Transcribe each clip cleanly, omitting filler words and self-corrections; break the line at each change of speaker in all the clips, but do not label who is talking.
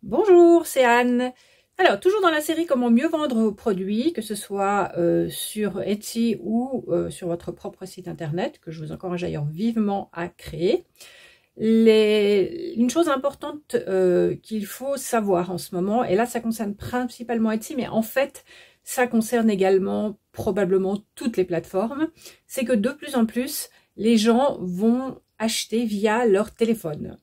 Bonjour, c'est Anne. Alors, toujours dans la série Comment mieux vendre vos produits, que ce soit sur Etsy ou sur votre propre site internet, que je vous encourage d'ailleurs vivement à créer. Une chose importante qu'il faut savoir en ce moment, et là ça concerne principalement Etsy, mais en fait ça concerne également probablement toutes les plateformes, c'est que de plus en plus les gens vont acheter via leur téléphone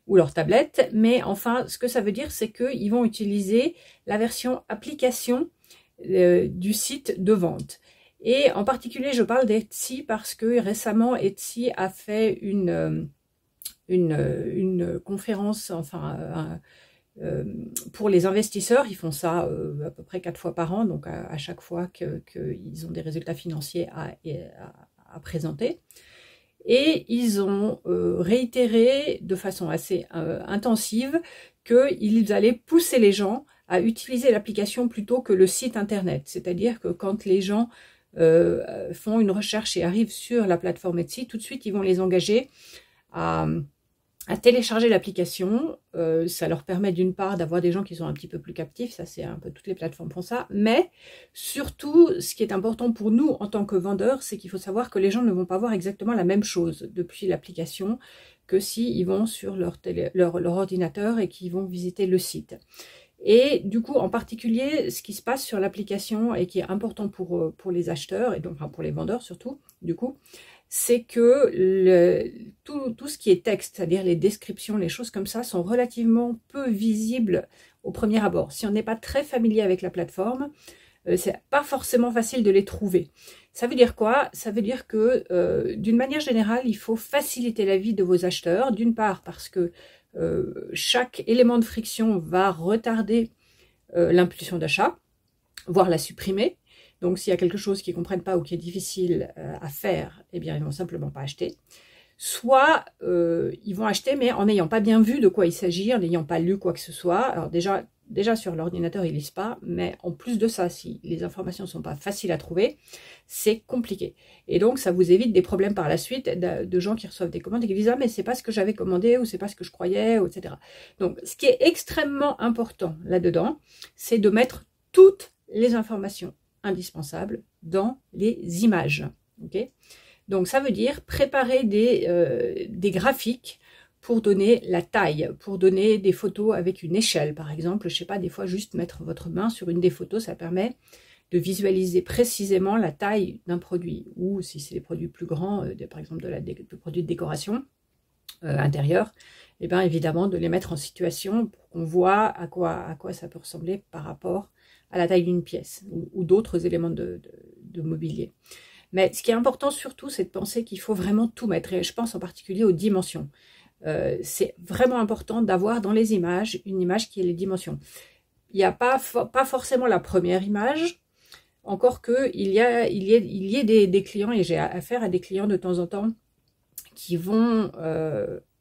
ou leur tablette, mais enfin ce que ça veut dire c'est qu'ils vont utiliser la version application du site de vente. Et en particulier je parle d'Etsy parce que récemment Etsy a fait une conférence, enfin pour les investisseurs. Ils font ça à peu près 4 fois par an, donc à chaque fois qu'ils ont des résultats financiers à présenter. Et ils ont réitéré de façon assez intensive qu'ils allaient pousser les gens à utiliser l'application plutôt que le site internet. C'est-à-dire que quand les gens font une recherche et arrivent sur la plateforme Etsy, tout de suite ils vont les engager à télécharger l'application. Ça leur permet d'une part d'avoir des gens qui sont un petit peu plus captifs, ça c'est un peu toutes les plateformes font ça, mais surtout ce qui est important pour nous en tant que vendeurs, c'est qu'il faut savoir que les gens ne vont pas voir exactement la même chose depuis l'application que s'ils vont sur leur ordinateur et qu'ils vont visiter le site. Et du coup, en particulier, ce qui se passe sur l'application et qui est important pour les acheteurs, et donc enfin pour les vendeurs surtout, du coup, c'est que tout ce qui est texte, c'est-à-dire les descriptions, les choses comme ça, sont relativement peu visibles au premier abord. Si on n'est pas très familier avec la plateforme, c'est pas forcément facile de les trouver. Ça veut dire quoi? Ça veut dire que d'une manière générale, il faut faciliter la vie de vos acheteurs, d'une part parce que chaque élément de friction va retarder l'impulsion d'achat, voire la supprimer. Donc s'il y a quelque chose qu'ils ne comprennent pas ou qui est difficile à faire, eh bien ils vont simplement pas acheter. Soit ils vont acheter mais en n'ayant pas bien vu de quoi il s'agit, en n'ayant pas lu quoi que ce soit. Alors déjà sur l'ordinateur ils lisent pas, mais en plus de ça, si les informations ne sont pas faciles à trouver, c'est compliqué. Et donc ça vous évite des problèmes par la suite de gens qui reçoivent des commandes et qui disent ah mais c'est pas ce que j'avais commandé ou c'est pas ce que je croyais, etc. Donc ce qui est extrêmement important là-dedans, c'est de mettre toutes les informations indispensables dans les images. Okay, donc ça veut dire préparer des graphiques pour donner la taille, pour donner des photos avec une échelle par exemple. Je sais pas, des fois juste mettre votre main sur une des photos, ça permet de visualiser précisément la taille d'un produit. Ou si c'est des produits plus grands, par exemple des produits de décoration intérieure, et bien évidemment de les mettre en situation pour qu'on voit à quoi ça peut ressembler par rapport à la taille d'une pièce ou d'autres éléments de mobilier. Mais ce qui est important surtout, c'est de penser qu'il faut vraiment tout mettre. Et je pense en particulier aux dimensions. C'est vraiment important d'avoir dans les images une image qui ait les dimensions. Il n'y a pas forcément la première image, encore qu'il y ait des clients, et j'ai affaire à des clients de temps en temps qui vont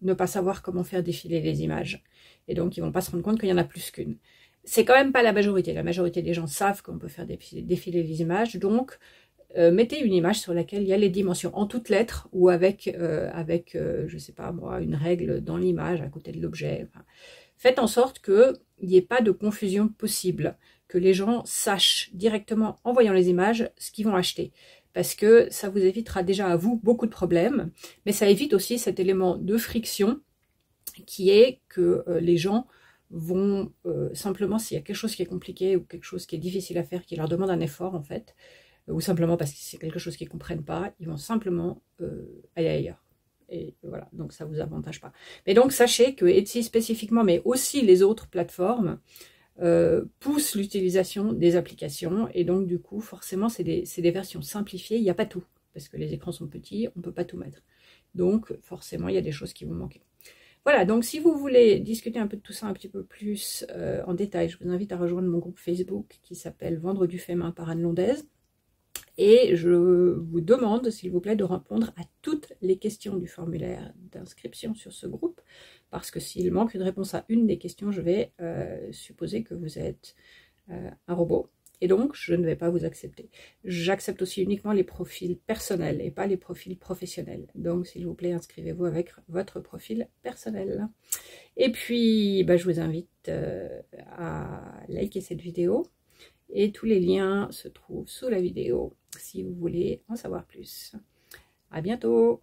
ne pas savoir comment faire défiler les images. Et donc, ils ne vont pas se rendre compte qu'il y en a plus qu'une. C'est quand même pas la majorité. La majorité des gens savent qu'on peut faire défiler les images. Donc, mettez une image sur laquelle il y a les dimensions en toutes lettres ou avec je sais pas moi, une règle dans l'image à côté de l'objet. Enfin, faites en sorte qu'il n'y ait pas de confusion possible, que les gens sachent directement en voyant les images ce qu'ils vont acheter. Parce que ça vous évitera déjà à vous beaucoup de problèmes, mais ça évite aussi cet élément de friction qui est que les gens vont simplement, s'il y a quelque chose qui est compliqué ou quelque chose qui est difficile à faire, qui leur demande un effort en fait, ou simplement parce que c'est quelque chose qu'ils ne comprennent pas, ils vont simplement aller ailleurs. Et voilà, donc ça ne vous avantage pas. Mais donc sachez que Etsy spécifiquement, mais aussi les autres plateformes, poussent l'utilisation des applications. Et donc du coup, forcément, c'est des versions simplifiées. Il n'y a pas tout, parce que les écrans sont petits, on ne peut pas tout mettre. Donc forcément, il y a des choses qui vont manquer. Voilà, donc si vous voulez discuter un peu de tout ça un petit peu plus en détail, je vous invite à rejoindre mon groupe Facebook qui s'appelle Vendre du fait main par Anne Londaise. Et je vous demande, s'il vous plaît, de répondre à toutes les questions du formulaire d'inscription sur ce groupe, parce que s'il manque une réponse à une des questions, je vais supposer que vous êtes un robot Et donc, je ne vais pas vous accepter. J'accepte aussi uniquement les profils personnels et pas les profils professionnels. Donc, s'il vous plaît, inscrivez-vous avec votre profil personnel. Et puis, je vous invite à liker cette vidéo. Et tous les liens se trouvent sous la vidéo si vous voulez en savoir plus. À bientôt!